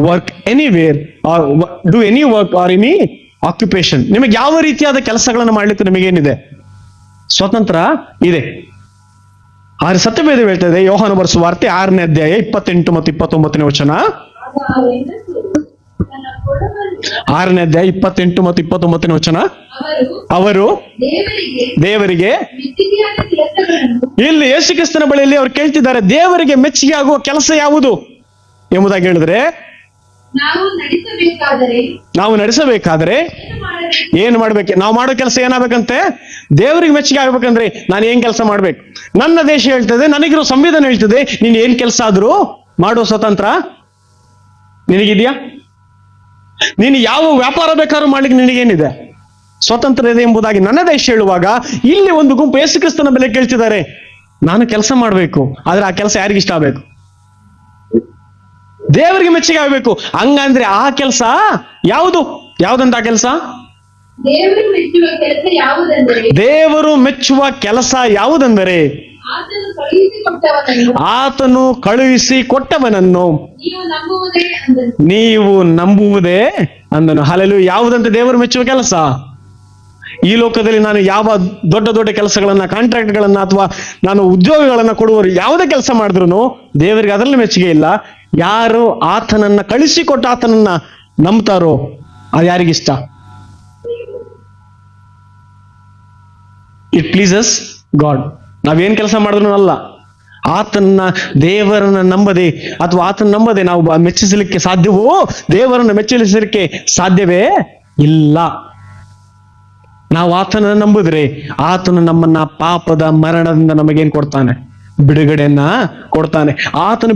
Work anywhere or do any work or any occupation. ನಿಮಗೆ ಯಾವ ರೀತಿಯಾದ ಕೆಲಸಗಳನ್ನು ಮಾಡ್ಲಿಕ್ಕೆ ನಿಮಗೇನಿದೆ? ಸ್ವತಂತ್ರ ಇದೆ. ಆದ್ರೆ ಸತ್ಯವೇದ ಹೇಳ್ತದೆ, ಯೋಹಾನ ಬರೆಸುವ ವಾರ್ತೆ 6ನೇ ಅಧ್ಯಾಯ 28 ಮತ್ತು 29ನೇ ವಚನ. 6ನೇ ಅಧ್ಯಾಯ 28 ಮತ್ತು 29ನೇ ವಚನ. ಅವರು ದೇವರಿಗೆ ಇಲ್ಲಿ ಯೇಸು ಕ್ರಿಸ್ತನ ಬಳಿಯಲ್ಲಿ ಅವ್ರು ಕೇಳ್ತಿದ್ದಾರೆ, ದೇವರಿಗೆ ಮೆಚ್ಚುಗೆ ಆಗುವ ಕೆಲಸ ಯಾವುದು ಎಂಬುದಾಗಿ ಹೇಳಿದ್ರೆ, ನಾವು ನಡೆಸಬೇಕಾದ್ರೆ ಏನು ಮಾಡ್ಬೇಕು? ನಾವು ಮಾಡೋ ಕೆಲಸ ಏನಾಗಬೇಕಂತೆ? ದೇವರಿಗೆ ಮೆಚ್ಚುಗೆ ಆಗ್ಬೇಕಂದ್ರೆ ನಾನು ಏನ್ ಕೆಲಸ ಮಾಡ್ಬೇಕು? ನನ್ನ ದೇಶ ಹೇಳ್ತದೆ, ನನಗಿರೋ ಸಂವಿಧಾನ ಹೇಳ್ತದೆ, ನೀನ್ ಏನ್ ಕೆಲಸ ಆದ್ರೂ ಮಾಡೋ ಸ್ವತಂತ್ರ ನಿನಗಿದ್ಯಾ? ನೀನು ಯಾವ ವ್ಯಾಪಾರ ಬೇಕಾದ್ರೂ ಮಾಡ್ಲಿಕ್ಕೆ ನಿನಗೇನಿದೆ? ಸ್ವತಂತ್ರ ಇದೆ ಎಂಬುದಾಗಿ ನನ್ನ ದೇಶ ಹೇಳುವಾಗ, ಇಲ್ಲಿ ಒಂದು ಗುಂಪು ಯೇಸು ಕ್ರಿಸ್ತನ ಬೆಲೆ ಕೇಳ್ತಿದ್ದಾರೆ, ನಾನು ಕೆಲಸ ಮಾಡ್ಬೇಕು, ಆದ್ರೆ ಆ ಕೆಲಸ ಯಾರಿಗಿಷ್ಟ ಆಗ್ಬೇಕು? ದೇವರಿಗೆ ಮೆಚ್ಚುಗೆ ಆಗ್ಬೇಕು. ಹಂಗಂದ್ರೆ ಆ ಕೆಲಸ ಯಾವುದು? ಯಾವ್ದಂತ ಆ ಕೆಲಸ? ದೇವರು ಮೆಚ್ಚುವ ಕೆಲಸ ಯಾವುದೆಂದರೆ, ಆತನು ಕಳುಹಿಸಿ ಕೊಟ್ಟವನನ್ನು ನೀವು ನಂಬುವುದೇ ಅಂದನು. ಹಲ್ಲೆಲೂಯಾ. ಯಾವುದಂತ ದೇವರು ಮೆಚ್ಚುವ ಕೆಲಸ? ಈ ಲೋಕದಲ್ಲಿ ನಾನು ಯಾವ ದೊಡ್ಡ ದೊಡ್ಡ ಕೆಲಸಗಳನ್ನ, ಕಾಂಟ್ರಾಕ್ಟ್ಗಳನ್ನ ಅಥವಾ ನಾನು ಉದ್ಯೋಗಗಳನ್ನ ಕೊಡುವವರು ಯಾವುದೇ ಕೆಲಸ ಮಾಡಿದ್ರು ದೇವರಿಗೆ ಅದರಲ್ಲಿ ಮೆಚ್ಚುಗೆ ಇಲ್ಲ. ಯಾರು ಆತನನ್ನ ಕಳಿಸಿಕೊಟ್ಟ ಆತನನ್ನ ನಂಬ್ತಾರೋ ಅದು ಯಾರಿಗಿಷ್ಟ? It pleases god. ನಾವೇನ್ ಕೆಲಸ ಮಾಡಿದ್ರು ಅಲ್ಲ, ಆತನ ದೇವರನ್ನ ನಂಬದೆ ಅಥವಾ ಆತನ ನಂಬದೆ ನಾವು ಮೆಚ್ಚಿಸಲಿಕ್ಕೆ ಸಾಧ್ಯವೋ? ದೇವರನ್ನ ಮೆಚ್ಚಿಸಲಿಕ್ಕೆ ಸಾಧ್ಯವೇ ಇಲ್ಲ. ನಾವು ಆತನನ್ನ ನಂಬಿದ್ರೆ ಆತನು ನಮ್ಮನ್ನ ಪಾಪದ ಮರಣದಿಂದ ನಮಗೇನ್ ಕೊಡ್ತಾನೆ? ಬಿಡುಗಡೆಯನ್ನ ಕೊಡ್ತಾನೆ. ಆತನು